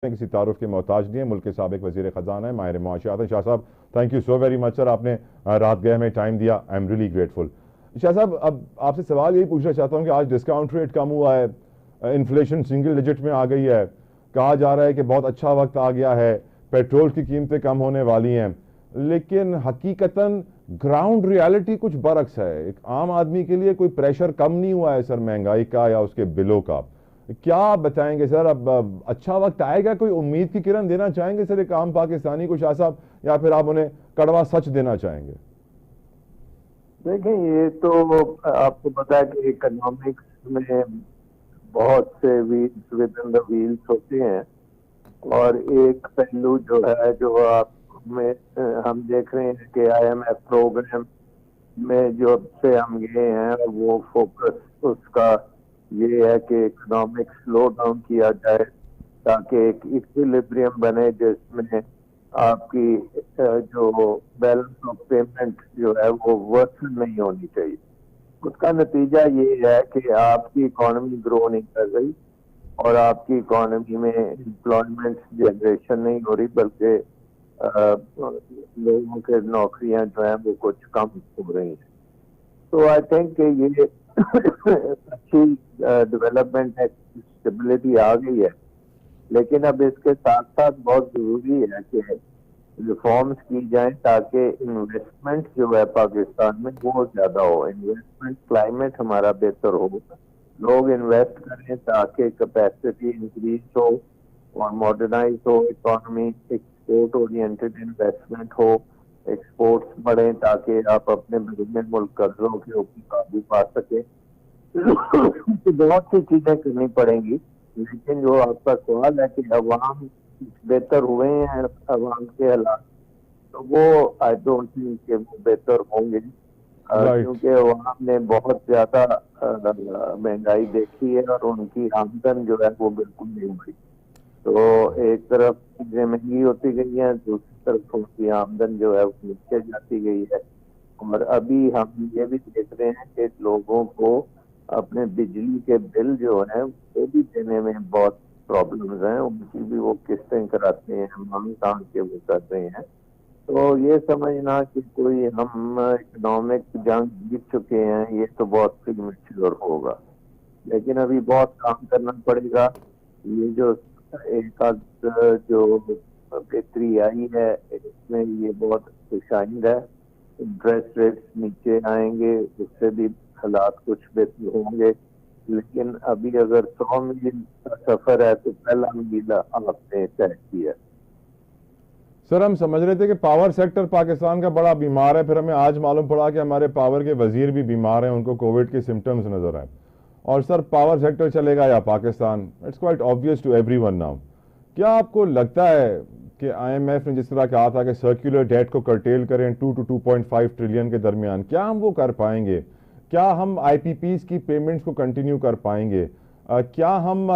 किसी तारुफ के मोहताज नहीं है। मुल्क के साबिक वजीर ख़जाना है, माहिर मुआशियात हैं। शाह साहब, thank you so very much sir, आपने रात गए हमें टाइम दिया। I am really grateful. Shah साहब, अब आपसे सवाल यही पूछना चाहता हूँ कि आज डिस्काउंट रेट कम हुआ है, इन्फ्लेशन सिंगल डिजिट में आ गई है, कहा जा रहा है कि बहुत अच्छा वक्त आ गया है, पेट्रोल की कीमतें कम होने वाली हैं, लेकिन हकीकतन ग्राउंड रियलिटी कुछ बरक्स है। एक आम आदमी के लिए कोई प्रेशर कम नहीं हुआ है सर, महंगाई का या उसके बिलों का। क्या आप बताएंगे सर, अब अच्छा वक्त आएगा? कोई उम्मीद की किरण देना चाहेंगे सर एक आम पाकिस्तानी को शाह साहब, या फिर आप उन्हें कड़वा सच देना चाहेंगे? देखिए, ये तो आपको पता है कि इकोनॉमिक्स में बहुत से wheels with in the wheels होते हैं। और एक पहलू जो है, जो आप में हम देख रहे हैं कि आईएमएफ प्रोग्राम में जो से हम गए हैं, वो फोकस उसका ये है कि इकोनॉमिक स्लो डाउन किया जाए ताकि एक इक्विलिब्रियम बने जिसमें आपकी जो बैलेंस ऑफ पेमेंट जो है वो वर्सन नहीं होनी चाहिए। उसका नतीजा ये है कि आपकी इकोनॉमी ग्रो नहीं कर रही और आपकी इकोनॉमी में एम्प्लॉयमेंट जनरेशन नहीं हो रही, बल्कि लोगों के नौकरियां जो है वो कुछ कम हो रही हैं। तो आई थिंक ये अच्छी डेवलपमेंट है, स्टेबिलिटी आ गई है। लेकिन अब इसके साथ साथ बहुत जरूरी है कि रिफॉर्म्स की जाए ताकि इन्वेस्टमेंट जो है पाकिस्तान में वो ज्यादा हो, इन्वेस्टमेंट क्लाइमेट हमारा बेहतर हो, लोग इन्वेस्ट करें ताकि कैपेसिटी इंक्रीज हो और मॉडर्नाइज हो इकोनॉमी, एक्सपोर्ट ओरिएंटेड इन्वेस्टमेंट हो, एक्सपोर्ट्स बढ़े ताकि आप अपने बड़े मुल्क कर्जों के ऊपर काबू पा सके। तो बहुत सी चीजें करनी पड़ेंगी, लेकिन जो आपका सवाल है कि अवाम बेहतर हुए हैं, अवाम के हालात, तो वो आई डोंट थिंक कि वो बेहतर होंगे, क्योंकि अवाम ने बहुत ज्यादा महंगाई देखी है और उनकी आमदन जो है वो बिल्कुल नहीं बढ़ी। तो एक तरफ चीजें महंगी होती गई हैं, दूसरी तरफ उनकी आमदन जो है वो नीचे जाती गई है। और अभी हम ये भी देख रहे हैं कि लोगों को अपने बिजली के बिल जो है वो भी देने में बहुत प्रॉब्लम्स हैं, उनकी भी वो किस्तें कराते हैं, मांग तांग के वो कर रहे हैं। तो ये समझना कि कोई हम इकोनॉमिक जंग जीत चुके हैं, ये तो बहुत प्रीमेच्योर होगा। लेकिन अभी बहुत काम करना पड़ेगा। ये जो एक आध जो बेहतरी आई है इसमें ये बहुत खुशाइंद है। इंटरेस्ट रेट्स नीचे आएंगे, उससे भी हालात कुछ बेहतर होंगे। लेकिन अभी अगर 100 मील का सफर है तो पहला मील आपने तय किया। सर, हम समझ रहे थे कि पावर सेक्टर पाकिस्तान का बड़ा बीमार है, फिर हमें आज मालूम पड़ा कि हमारे पावर के वजीर भी बीमार हैं, उनको कोविड के सिम्टम्स नजर आए। और सर, पावर सेक्टर चलेगा या Pakistan? It's quite obvious to everyone now. क्या आपको लगता है कि आईएमएफ ने जिस तरह कहा था कि सर्कुलर डेट को कर्टेल करें 2 to 2.5 ट्रिलियन के दरमियान, क्या हम वो कर पाएंगे? क्या हम आईपीपीज की पेमेंट्स को कंटिन्यू कर पाएंगे? क्या हम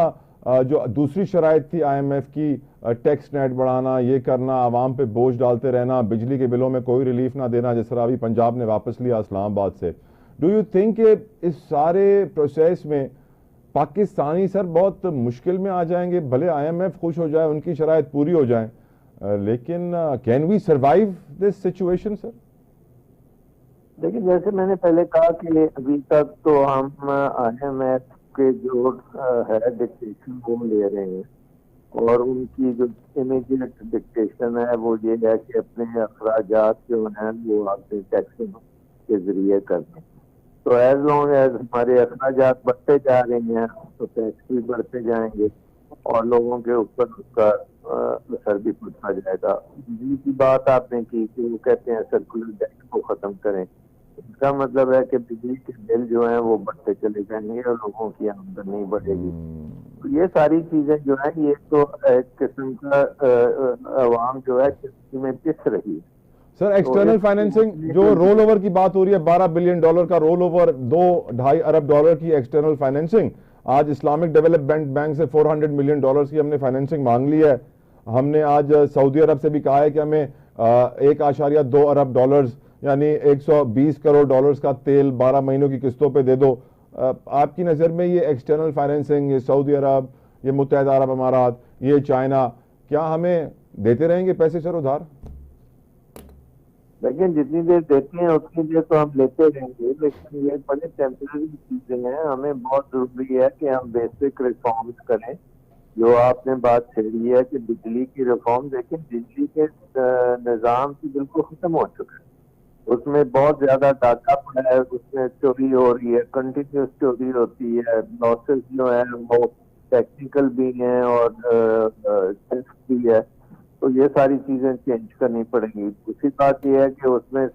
जो दूसरी शराइत थी आईएमएफ की, टैक्स नेट बढ़ाना, ये करना, आवाम पे बोझ डालते रहना, बिजली के बिलों में कोई रिलीफ ना देना, जिस तरह अभी पंजाब ने वापस लिया इस्लामाबाद से, डू यू थिंक इस सारे प्रोसेस में पाकिस्तानी सर बहुत मुश्किल में आ जाएंगे? भले आईएमएफ खुश हो जाए, उनकी शराइत पूरी हो जाए, लेकिन can we survive this situation sir? देखिए, जैसे मैंने पहले कहा कि अभी तक तो हम आईएमएफ के जो है डिक्टेशन वो ले रहे हैं, और उनकी जो इमीडिएट डिक्टेशन है वो ये है कि अपने अखराजात जो हैं वो आपने टैक्स के जरिए करने। तो एज लॉन्ग एज हमारे अखराजात बढ़ते जा रहे हैं तो टैक्स भी बढ़ते जाएंगे और लोगों के ऊपर उसका असर भी पड़ता जाएगा। बिजली की बात आपने की कि वो कहते हैं सर्कुलर डेट को खत्म करें, इसका मतलब है कि बिजली के बिल जो हैं वो बढ़ते चले जाएंगे और लोगों की आमदन नहीं बढ़ेगी। तो ये सारी चीजें जो है, ये तो एक किस्म का अवाम जो है किस्ती में पिस रही है। सर, एक्सटर्नल फाइनेंसिंग जो रोल ओवर की बात हो रही है, $12 बिलियन का रोल ओवर, 2-2.5 अरब डॉलर की एक्सटर्नल फाइनेंसिंग। आज इस्लामिक डेवलपमेंट बैंक से $400 मिलियन की हमने फाइनेंसिंग मांग ली है। हमने आज सऊदी अरब से भी कहा है कि हमें 1.2 अरब डॉलर्स यानी 120 करोड़ डॉलर्स का तेल 12 महीनों की किस्तों पे दे दो। आपकी नज़र में ये एक्सटर्नल फाइनेंसिंग, ये सऊदी अरब, ये मुत्तहदा अरब अमारात, ये चाइना, क्या हमें देते रहेंगे पैसे सर उधार? लेकिन जितनी देर देते हैं उतनी देर तो हम लेते रहेंगे, लेकिन ये बड़े टेम्पररी चीजें हैं। हमें बहुत जरूरी है कि हम बेसिक रिफॉर्म्स करें। जो आपने बात छेड़ी है कि बिजली की रिफॉर्म, देखिए बिजली के निज़ाम की बिल्कुल खत्म हो चुका है। उसमें बहुत ज्यादा डाटा पड़ा है, उसमें चोरी हो रही है, कंटिन्यूस चोरी होती है, लॉसेस जो है वो टेक्निकल भी हैं और सिर्फ भी है। तो ये सारी चीजें चेंज करनी पड़ेंगी। दूसरी बात यह है कि उसमें